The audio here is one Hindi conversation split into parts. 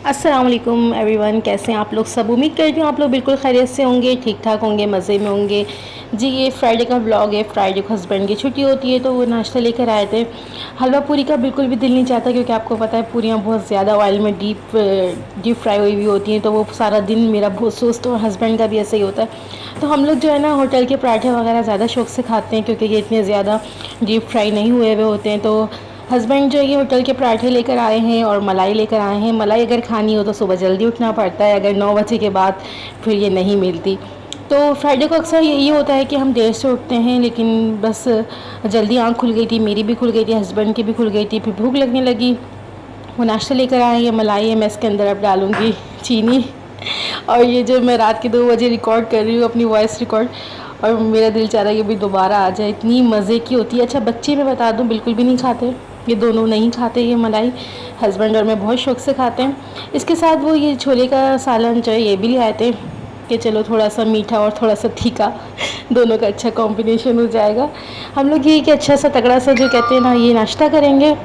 अस्सलाम वालेकुम एवरीवन, कैसे हैं आप लोग सब। उम्मीद करती हूँ आप लोग बिल्कुल खैरियत से होंगे, ठीक ठाक होंगे, मज़े में होंगे जी। ये फ्राइडे का व्लॉग है। फ्राइडे को हस्बैंड की छुट्टी होती है तो वो नाश्ता लेकर आए थे। हलवा पूरी का बिल्कुल भी दिल नहीं चाहता क्योंकि आपको पता है पूरियाँ बहुत ज़्यादा ऑयल में डीप फ्राई हुई हुई होती हैं, तो वो सारा दिन मेरा बहुत सुस्त और हस्बैंड का भी ऐसा ही होता है। तो हम लोग जो है ना होटल के पराठे वगैरह ज़्यादा शौक से खाते हैं क्योंकि ये इतने ज़्यादा डीप फ्राई नहीं हुए हुए होते हैं। तो हस्बैंड जो है ये होटल के पराठे लेकर आए हैं और मलाई लेकर आए हैं। मलाई अगर खानी हो तो सुबह जल्दी उठना पड़ता है, अगर 9 बजे के बाद फिर ये नहीं मिलती। तो फ्राइडे को अक्सर यही होता है कि हम देर से उठते हैं, लेकिन बस जल्दी आँख खुल गई थी, मेरी भी खुल गई थी, हस्बैंड की भी खुल गई थी। फिर भूख लगने लगी, वो नाश्ता लेकर आए हैं। मलाई है, मैं इसके अंदर अब डालूँगी चीनी। और ये जो मैं रात के 2 बजे रिकॉर्ड कर रही हूँ अपनी वॉइस रिकॉर्ड, और मेरा दिल चाह रहा है कि भी दोबारा आ जाए, इतनी मज़े की होती है। अच्छा बच्चे मैं बता दूँ बिल्कुल भी नहीं खाते, ये दोनों नहीं खाते ये मलाई। हस्बैंड और मैं बहुत शौक़ से खाते हैं। इसके साथ वो ये छोले का सालन जो है ये भी ले आए थे कि चलो थोड़ा सा मीठा और थोड़ा सा तीखा दोनों का अच्छा कॉम्बिनेशन हो जाएगा। हम लोग ये कि अच्छा सा तगड़ा सा जो कहते हैं ना ये नाश्ता करेंगे।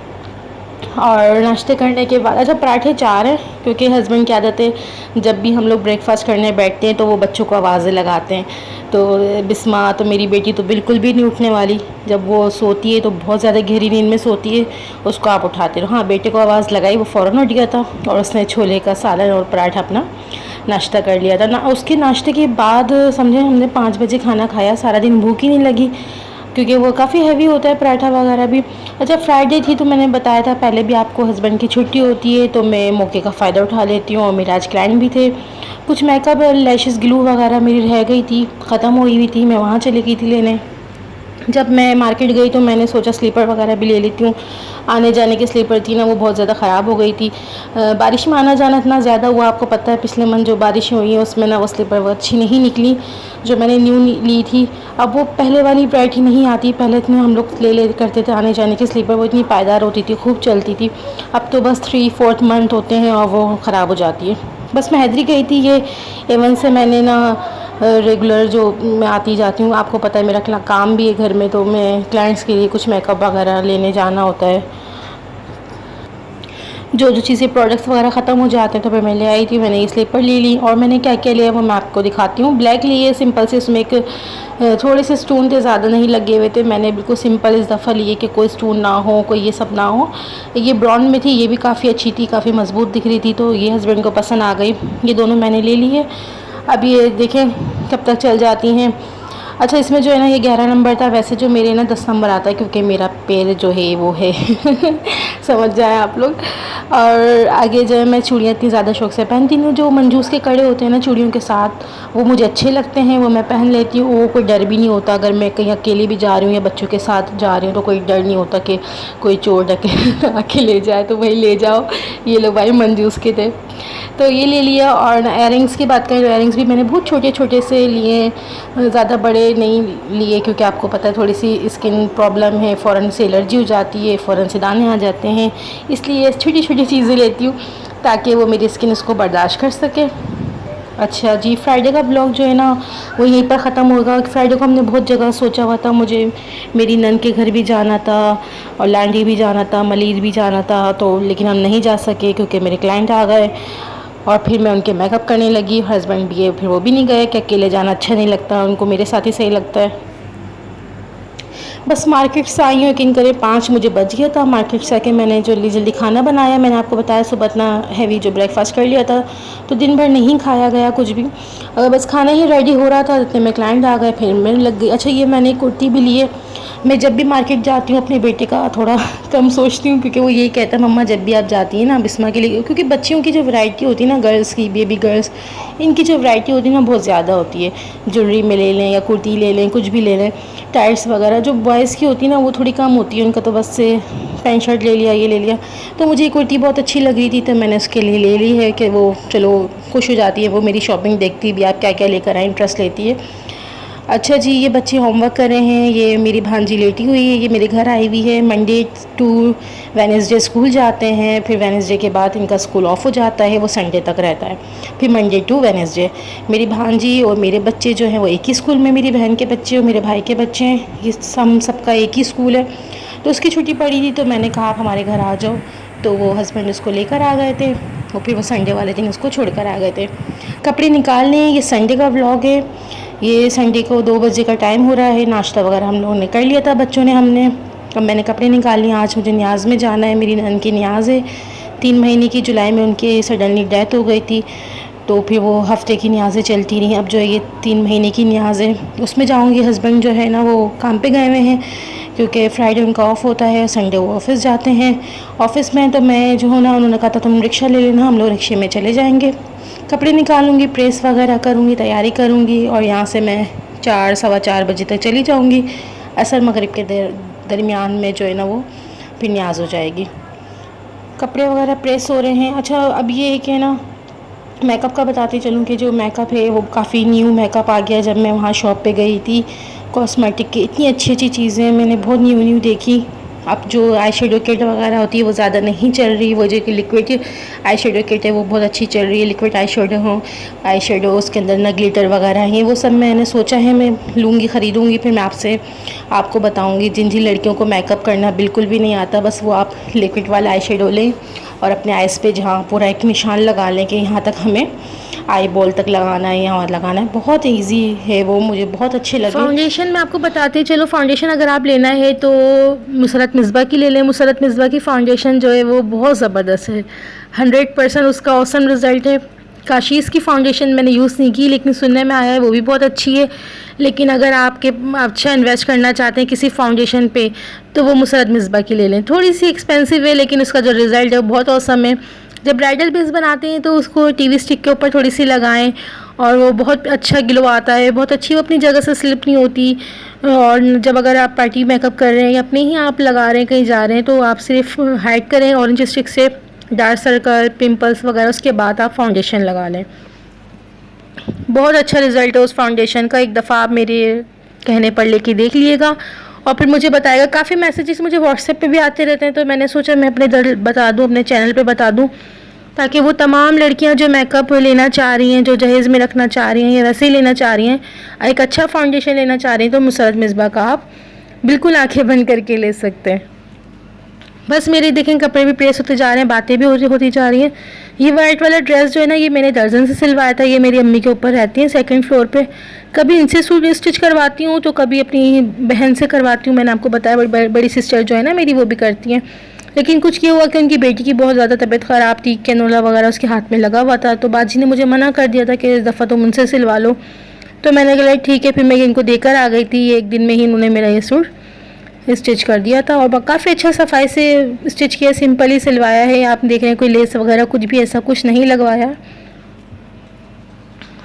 और नाश्ते करने के बाद अच्छा पराठे 4 हैं क्योंकि हस्बैंड की आदत है जब भी हम लोग ब्रेकफास्ट करने बैठते हैं तो वो बच्चों को आवाज़ें लगाते हैं। तो बिस्मा तो मेरी बेटी तो बिल्कुल भी नहीं उठने वाली, जब वो सोती है तो बहुत ज़्यादा गहरी नींद में सोती है, उसको आप उठाते रहो। हाँ बेटे को आवाज़ लगाई, वो फ़ौरन उठ गया था और उसने छोले का सालन और पराठा अपना नाश्ता कर लिया था ना। उसके नाश्ते के बाद समझे हमने 5 बजे खाना खाया, सारा दिन भूख ही नहीं लगी क्योंकि वो काफ़ी हैवी होता है पराठा वगैरह भी। अच्छा फ्राइडे थी तो मैंने बताया था पहले भी आपको, हस्बैंड की छुट्टी होती है तो मैं मौके का फ़ायदा उठा लेती हूँ। और मेरे आज क्लाइंट भी थे, कुछ मेकअप लैशेस ग्लू वगैरह मेरी रह गई थी, ख़त्म हुई हुई थी, मैं वहाँ चली गई थी लेने। जब मैं मार्केट गई तो मैंने सोचा स्लीपर वगैरह भी ले लेती हूँ। आने जाने की स्लीपर थी ना वो बहुत ज़्यादा ख़राब हो गई थी, बारिश में आना जाना इतना ज़्यादा हुआ, आपको पता है पिछले मंथ जो बारिश हुई है उसमें ना वो स्लीपर वो अच्छी नहीं निकली जो मैंने न्यू ली थी। अब वो पहले वाली वैरायटी नहीं आती, पहले इतने हम लोग ले करते थे आने जाने की स्लीपर, वो इतनी पायदार होती थी, खूब चलती थी। अब तो बस 3-4 मंथ होते हैं और वो ख़राब हो जाती है। बस मैं हैदरी गई थी, ये एवन से मैंने ना रेगुलर जो मैं आती जाती हूँ, आपको पता है मेरा काम भी है घर में, तो मैं क्लाइंट्स के लिए कुछ मेकअप वगैरह लेने जाना होता है। जो चीज़ें प्रोडक्ट्स वगैरह ख़त्म हो जाते हैं तो फिर मैं ले आई थी, मैंने ये स्लीपर ले ली। और मैंने क्या क्या लिया वो मैं आपको दिखाती हूँ। ब्लैक लिए सिंपल से, उसमें एक थोड़े से स्टोन थे, ज़्यादा नहीं लगे हुए थे, मैंने बिल्कुल सिंपल इस दफ़ा लिए कि कोई स्टोन ना हो, कोई ये सब ना हो। ये ब्राउन में थी, ये भी काफ़ी अच्छी थी, काफ़ी मज़बूत दिख रही थी, तो ये हस्बैंड को पसंद आ गई। ये दोनों मैंने ले लिए। अब ये देखें कब तक चल जाती हैं। अच्छा इसमें जो है ना ये 11 नंबर था, वैसे जो मेरे ना 10 नंबर आता है क्योंकि मेरा पैर जो है वो है समझ जाए आप लोग। और आगे जो है मैं चूड़ियाँ इतनी ज़्यादा शौक़ से पहनती हूँ, जो मंजूस के कड़े होते हैं ना चूड़ियों के साथ, वो मुझे अच्छे लगते हैं, वो मैं पहन लेती हूँ। वो कोई डर भी नहीं होता, अगर मैं कहीं अकेले भी जा रही हूँ या बच्चों के साथ जा रही हूँ तो कोई डर नहीं होता कि कोई चोर डके आके ले जाए, तो वही ले जाओ। ये लोग भाई मंजूस के थे तो ये ले लिया। और एयरिंग्स की बात करें तो एयरिंग्स भी मैंने बहुत छोटे छोटे से लिए, ज़्यादा बड़े नहीं लिए क्योंकि आपको पता है थोड़ी सी स्किन प्रॉब्लम है, फ़ौरन से एलर्जी हो जाती है, फ़ौरन से दाने आ जाते हैं, इसलिए छोटी छोटी चीज़ें लेती हूँ ताकि वो मेरी स्किन उसको बर्दाश्त कर सके। अच्छा जी, फ्राइडे का ब्लॉग जो है ना वो यहीं पर ख़त्म होगा। फ्राइडे को हमने बहुत जगह सोचा हुआ था, मुझे मेरी नन के घर भी जाना था और लैंडी भी जाना था, मलीर भी जाना था, तो लेकिन हम नहीं जा सके क्योंकि मेरे क्लाइंट आ गए। और फिर मैं उनके मेकअप करने लगी, हस्बैंड भी है, फिर वो भी नहीं गए कि अकेले जाना अच्छा नहीं लगता, उनको मेरे साथ ही सही लगता है। बस मार्केट से आई हूँ, यकीन करें 5 मुझे बज गया था। मार्केट से आके मैंने जल्दी जल्दी खाना बनाया, मैंने आपको बताया सुबह इतना हैवी जो ब्रेकफास्ट कर लिया था तो दिन भर नहीं खाया गया कुछ भी। बस खाना ही रेडी हो रहा था इतने में क्लाइंट आ गए, फिर मैं लग गई। अच्छा ये मैंने कुर्ती भी ली है, मैं जब भी मार्केट जाती हूँ अपने बेटे का थोड़ा कम सोचती हूँ क्योंकि वो यही कहता है मम्मा जब भी आप जाती हैं ना बिस्मा के लिए, क्योंकि बच्चियों की जो वैरायटी होती है ना, गर्ल्स की, बेबी गर्ल्स, इनकी जो वैरायटी होती है ना बहुत ज़्यादा होती है। ज्वेलरी में ले लें या कुर्ती ले लें, कुछ भी ले लें, टाइट्स वगैरह। जो बॉयज़ की होती है ना वो थोड़ी कम होती है, उनका तो बस से पैंट शर्ट ले लिया, ये ले लिया। तो मुझे ये कुर्ती बहुत अच्छी लग रही थी तो मैंने उसके लिए ले ली है कि वो चलो खुश हो जाती है, वो मेरी शॉपिंग देखती भी आप क्या क्या लेकर आए, इंटरेस्ट लेती है। अच्छा जी, ये बच्चे होमवर्क कर रहे हैं, ये मेरी भांजी लेटी हुई है, ये मेरे घर आई हुई है। मंडे टू वेडनेसडे स्कूल जाते हैं, फिर वेडनेसडे के बाद इनका स्कूल ऑफ हो जाता है, वो संडे तक रहता है, फिर मंडे टू वेडनेसडे। मेरी भांजी और मेरे बच्चे जो हैं वो एक ही स्कूल में, मेरी बहन के बच्चे और मेरे भाई के बच्चे हैं, ये हम सबका एक ही स्कूल है। तो उसकी छुट्टी पड़ी थी तो मैंने कहा आप हमारे घर आ जाओ, तो वो हस्बैंड उसको लेकर आ गए थे। और फिर वो संडे वाले दिन उसको छोड़कर आ गए थे। कपड़े निकालने, ये संडे का व्लॉग है। ये संडे को 2 बजे का टाइम हो रहा है। नाश्ता वगैरह हम लोगों ने कर लिया था, बच्चों ने, हमने। अब मैंने कपड़े निकाल लिए। आज मुझे न्याज़ में जाना है, मेरी नन की न्याज़ है 3 महीने की। जुलाई में उनकी सडनली डेथ हो गई थी, तो फिर वो हफ़्ते की न्याज़ें चलती रहीं। अब जो है ये 3 महीने की न्याज़ है, उसमें जाऊँगी। हस्बैंड जो है ना वो काम पे गए हुए हैं, क्योंकि फ्राइडे उनका ऑफ़ होता है, संडे वो ऑफ़िस जाते हैं। ऑफ़िस में तो मैं जो हूँ ना, उन्होंने कहा था तुम रिक्शा ले लेना, हम लोग रिक्शे में चले जाएंगे। कपड़े निकालूँगी, प्रेस वगैरह करूँगी, तैयारी करूँगी, और यहाँ से मैं 4 सवा 4 बजे तक चली जाऊँगी। असर मगरिब के दरमियान में जो है ना वो फिर न्याज़ हो जाएगी। कपड़े वगैरह प्रेस हो रहे हैं। अच्छा, अब ये है कि ना मेकअप का बताती चलूँ कि जो मेकअप है वो काफ़ी न्यू मेकअप आ गया। जब मैं वहाँ शॉप पे गई थी कॉस्मेटिक की, इतनी अच्छी अच्छी चीज़ें मैंने बहुत न्यू देखी। अब जो आई शेडो किट वगैरह होती है वो ज़्यादा नहीं चल रही। वो जो कि लिक्विड आई शेडो किट है वो बहुत अच्छी चल रही है। लिक्विड आई शेडो उसके अंदर ना ग्लिटर वगैरह हैं, वो सब मैंने सोचा है मैं लूँगी, ख़रीदूँगी। फिर मैं आपको बताऊँगी। जिन जिन लड़कियों को मेकअप करना बिल्कुल भी नहीं आता, बस वो आप लिक्विड वाला आई शेडो लें और अपने आइज़ पे जहाँ पूरा एक निशान लगा लें कि यहाँ तक हमें आई बॉल तक लगाना है, यहाँ लगाना है। बहुत इजी है वो, मुझे बहुत अच्छे लगे। फाउंडेशन मैं आपको बताते चलो, फाउंडेशन अगर आप लेना है तो मुसरत मिसबा की ले लें। मुसरत मिसबा की फ़ाउंडेशन जो है वो बहुत ज़बरदस्त है, 100% उसका औसम रिज़ल्ट है। काशीज़ की फ़ाउंडेशन मैंने यूज़ नहीं की, लेकिन सुनने में आया है वो भी बहुत अच्छी है। लेकिन अगर आपके अच्छा इन्वेस्ट करना चाहते हैं किसी फ़ाउंडेशन पे, तो वो मुसरत मिसबा की ले लें। थोड़ी सी एक्सपेंसिव है, लेकिन उसका जो रिज़ल्ट है वो बहुत औसम है। जब ब्राइडल बेस बनाते हैं तो उसको टीवी स्टिक के ऊपर थोड़ी सी लगाएं और वो बहुत अच्छा ग्लो आता है, बहुत अच्छी, वो अपनी जगह से स्लिप नहीं होती। और जब अगर आप पार्टी मेकअप कर रहे हैं या अपने ही आप लगा रहे हैं, कहीं जा रहे हैं, तो आप सिर्फ हाइड करें ऑरेंज स्टिक से डार्क सर्कल, पिंपल्स वगैरह, उसके बाद आप फाउंडेशन लगा लें। बहुत अच्छा रिज़ल्ट है उस फाउंडेशन का। एक दफ़ा आप मेरे कहने पर लेके देख लीजिएगा और फिर मुझे बताएगा। काफ़ी मैसेजेस मुझे व्हाट्सएप पे भी आते रहते हैं, तो मैंने सोचा मैं अपने इधर बता दूं, अपने चैनल पे बता दूं, ताकि वो तमाम लड़कियां जो मेकअप लेना चाह रही हैं, जो जहेज़ में रखना चाह रही हैं या वैसे ही लेना चाह रही हैं, एक अच्छा फाउंडेशन लेना चाह रही हैं, तो मुसरत मिसबा का आप बिल्कुल आँखें बंद करके ले सकते हैं। बस मेरे देखें कपड़े भी प्रेस होते जा रहे हैं, बातें भी होती जा रही हैं। ये वाइट वाला ड्रेस जो है ना, ये मैंने दर्जन से सिलवाया था। ये मेरी अम्मी के ऊपर रहती हैं 2nd फ्लोर पे। कभी इनसे सूट स्टिच करवाती हूँ, तो कभी अपनी बहन से करवाती हूँ। मैंने आपको बताया बड़ी सिस्टर जो है ना मेरी, वो भी करती हैं। लेकिन कुछ ये हुआ कि उनकी बेटी की बहुत ज़्यादा तबीयत ख़राब थी, कैनोला वगैरह उसके हाथ में लगा हुआ था, तो बाजी ने मुझे मना कर दिया था कि इस दफ़ा तुम उनसे सिलवा लो। तो मैंने कहा ठीक है। फिर मैं इनको देकर आ गई थी। एक दिन में ही इन्होंने मेरा ये सूट स्टिच कर दिया था और काफ़ी अच्छा सफाई से स्टिच किया, सिंपल ही सिलवाया है। आप देख रहे हैं कोई लेस वगैरह कुछ भी ऐसा कुछ नहीं लगवाया।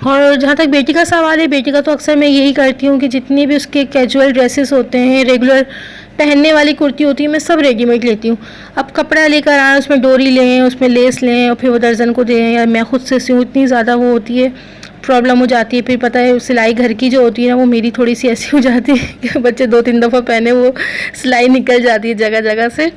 और जहाँ तक बेटी का सवाल है, बेटी का तो अक्सर मैं यही करती हूँ कि जितनी भी उसके कैजुअल ड्रेसेस होते हैं, रेगुलर पहनने वाली कुर्ती होती है, मैं सब रेडीमेड लेती हूँ। अब कपड़ा लेकर आएँ, उसमें डोरी लें, उसमें लेस लें और फिर वो दर्जन को दें, या मैं खुद से सियूँ, इतनी ज़्यादा वो होती है, प्रॉब्लम हो जाती है। फिर पता है सिलाई घर की जो होती है ना, वो मेरी थोड़ी सी ऐसी हो जाती है कि बच्चे 2-3 दफ़ा पहने वो सिलाई निकल जाती है जगह जगह से।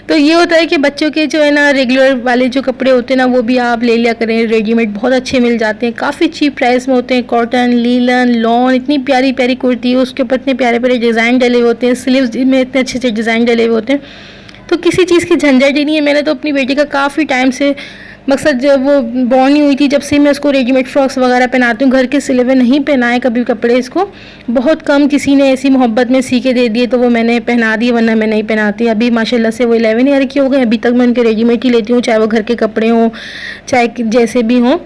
तो ये होता है कि बच्चों के जो है ना रेगुलर वाले जो कपड़े होते हैं ना, वो भी आप ले लिया करें। रेडीमेड बहुत अच्छे मिल जाते हैं, काफ़ी चीप प्राइस में होते हैं। कॉटन, लीलन, लॉन, इतनी प्यारी प्यारी कुर्ती है, उसके ऊपर इतने प्यारे प्यारे डिज़ाइन डले हुए होते हैं, स्लीव्स में इतने अच्छे अच्छे डिज़ाइन डले हुए होते हैं, तो किसी चीज़ की झंझट ही नहीं है। मैंने तो अपनी बेटी का काफ़ी टाइम से मकसद, जब वो बॉर्न ही हुई थी जब से मैं उसको रेडीमेड फ्रॉक्स वगैरह पहनाती हूँ, घर के सिले हुए नहीं पहनाए कभी कपड़े इसको। बहुत कम किसी ने ऐसी मोहब्बत में सी के दे दिए तो वो मैंने पहना दिए, वरना मैं नहीं पहनाती। अभी माशाल्लाह से वो 11 ईयर की हो गए, अभी तक मैं उनके रेडीमेड ही लेती हूँ, चाहे वो घर के कपड़े हों चाहे जैसे भी हों,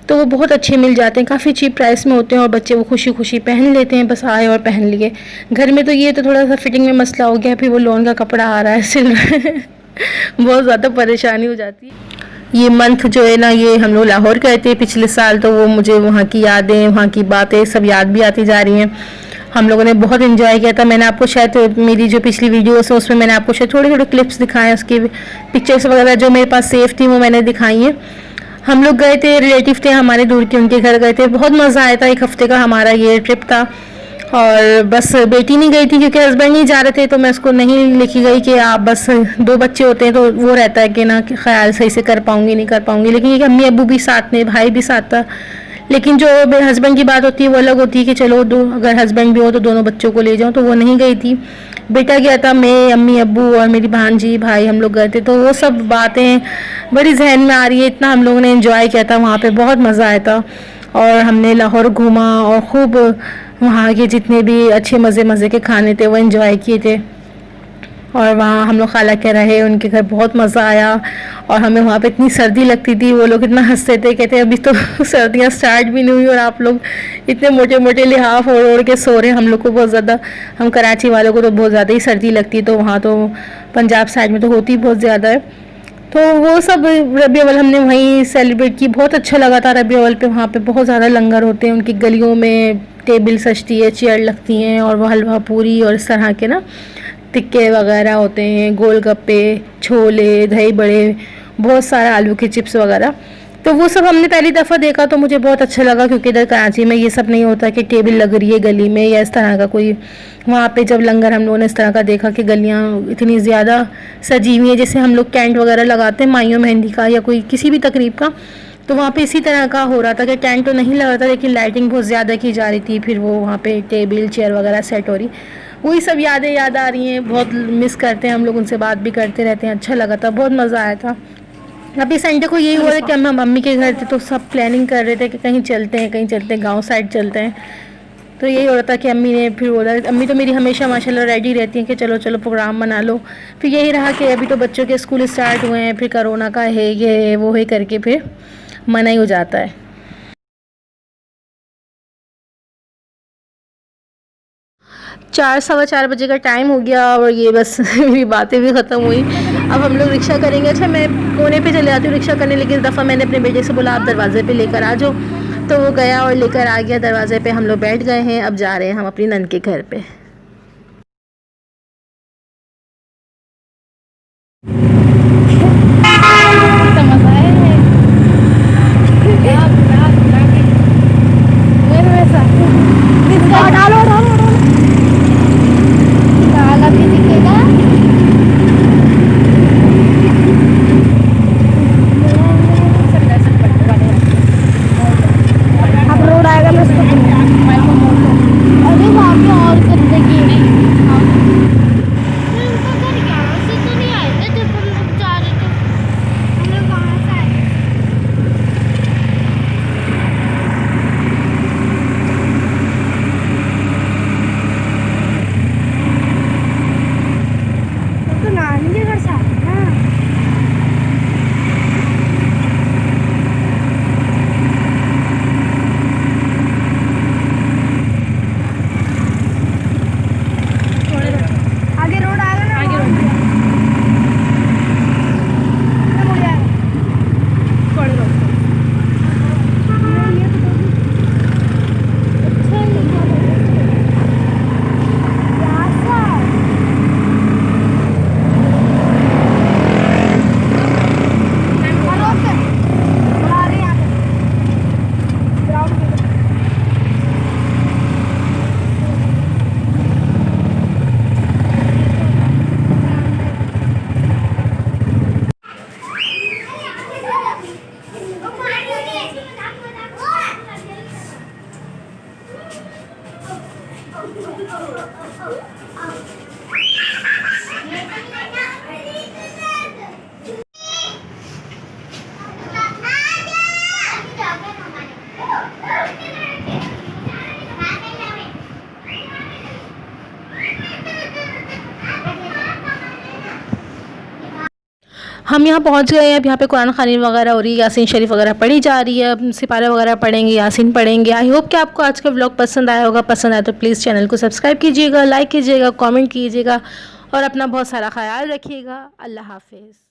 तो वो बहुत अच्छे मिल जाते हैं, काफ़ी चीप प्राइस में होते हैं और बच्चे वो खुशी खुशी पहन लेते हैं, बस आए और पहन लिए। घर में तो ये तो थोड़ा सा फिटिंग में मसला हो गया, फिर वो लॉन का कपड़ा आ रहा है सिल बहुत ज़्यादा परेशानी हो जाती है। ये मंथ जो है ना, ये हम लोग लाहौर गए थे पिछले साल, तो वो मुझे वहाँ की यादें, वहाँ की बातें सब याद भी आती जा रही हैं। हम लोगों ने बहुत एंजॉय किया था। मैंने आपको शायद मेरी जो पिछली वीडियोस है उसमें मैंने आपको शायद थोड़े थोड़े क्लिप्स दिखाए, उसकी पिक्चर्स वगैरह जो मेरे पास सेफ थी वो मैंने दिखाई हैं। हम लोग गए थे, रिलेटिव थे हमारे दूर के, उनके घर गए थे, बहुत मज़ा आया था। 1 हफ्ते का हमारा ये ट्रिप था और बस बेटी नहीं गई थी क्योंकि हस्बैंड नहीं जा रहे थे, तो मैं उसको नहीं लेके गई कि आप, बस 2 बच्चे होते हैं तो वो रहता है कि ना ख्याल सही से कर पाऊँगी नहीं कर पाऊँगी। लेकिन ये अम्मी अबू भी साथ में, भाई भी साथ था, लेकिन जो मेरे हस्बैंड की बात होती है वो अलग होती है कि चलो दो, अगर हस्बैंड भी हो तो दोनों बच्चों को ले जाओ, तो वो नहीं गई थी। बेटा गया था, मैं, अम्मी, अब्बू और मेरी भांजी, भाई, हम लोग गए थे। तो वो सब बातें बड़ी जहन में आ रही है। इतना हम लोगों ने एंजॉय किया था वहाँ पे, बहुत मज़ा आया था। और हमने लाहौर घूमा और खूब वहाँ के जितने भी अच्छे मज़े के खाने थे वो एंजॉय किए थे। और वहाँ हम लोग खाला के रहे, उनके घर बहुत मज़ा आया। और हमें वहाँ पे इतनी सर्दी लगती थी, वो लोग इतना हंसते थे, कहते अभी तो सर्दियाँ स्टार्ट भी नहीं हुई और आप लोग इतने मोटे मोटे लिहाफ ओढ़ ओढ़ के सो रहे हैं। हम लोग को बहुत ज़्यादा, हम कराची वालों को तो बहुत ज़्यादा ही सर्दी लगती है, तो वहाँ तो पंजाब साइड में तो होती बहुत ज़्यादा है। तो वो सब रबी अव्वल हमने वहीं सेलिब्रेट की, बहुत अच्छा लगा था रबी अव्वल पे। वहाँ पे बहुत ज़्यादा लंगर होते हैं, उनकी गलियों में टेबल सजती है, चेयर लगती हैं, और वो हलवा पूरी और इस तरह के ना टिक्के वगैरह होते हैं, गोलगप्पे, छोले, दही बड़े, बहुत सारा आलू के चिप्स वगैरह। तो वो सब हमने पहली दफ़ा देखा तो मुझे बहुत अच्छा लगा, क्योंकि इधर कराची में ये सब नहीं होता कि टेबल लग रही है गली में या इस तरह का कोई। वहाँ पे जब लंगर हम लोगों ने इस तरह का देखा कि गलियाँ इतनी ज़्यादा सजी हुई हैं, जैसे हम लोग टेंट वगैरह लगाते हैं माइयों मेहंदी का या कोई किसी भी तकरीब का, तो वहाँ पे इसी तरह का हो रहा था कि टेंट तो नहीं लग रहा था लेकिन लाइटिंग बहुत ज़्यादा की जा रही थी। फिर वो वहाँ पे टेबल चेयर वगैरह सेट हो रही, वही सब यादें याद आ रही हैं। बहुत मिस करते हैं हम लोग, उनसे बात भी करते रहते हैं। अच्छा लगा था, बहुत मज़ा आया था। अभी संडे को यही हो रहा है कि हम मम्मी के घर थे तो सब प्लानिंग कर रहे थे कि कहीं चलते हैं, गांव साइड चलते हैं। तो यही हो रहा था कि अम्मी ने फिर बोला, अम्मी तो मेरी हमेशा माशाल्लाह रेडी रहती हैं कि चलो चलो प्रोग्राम बना लो। फिर यही रहा कि अभी तो बच्चों के स्कूल स्टार्ट हुए हैं, फिर कोरोना का है ये है वो है करके फिर मना ही हो जाता है। 4 सवा 4 बजे का टाइम हो गया और ये बस मेरी बातें भी ख़त्म हुई। अब हम लोग रिक्शा करेंगे। अच्छा, मैं कोने पे चले आती हूँ रिक्शा करने, लेकिन इस दफ़ा मैंने अपने बेटे से बोला आप दरवाज़े पे लेकर आ जाओ, तो वो गया और लेकर आ गया दरवाज़े पे। हम लोग बैठ गए हैं, अब जा रहे हैं हम अपनी नन के घर पे। हम यहाँ पहुँच गए हैं। अब यहाँ पे कुरान ख़वानी वगैरह हो रही है, यासीन शरीफ वगैरह पढ़ी जा रही है। अब सिपारा वगैरह पढ़ेंगे, यासीन पढ़ेंगे। आई होप कि आपको आज का व्लॉग पसंद आया होगा। पसंद आया तो प्लीज़ चैनल को सब्सक्राइब कीजिएगा, लाइक कीजिएगा, कमेंट कीजिएगा और अपना बहुत सारा ख्याल रखिएगा। अल्लाह हाफिज़।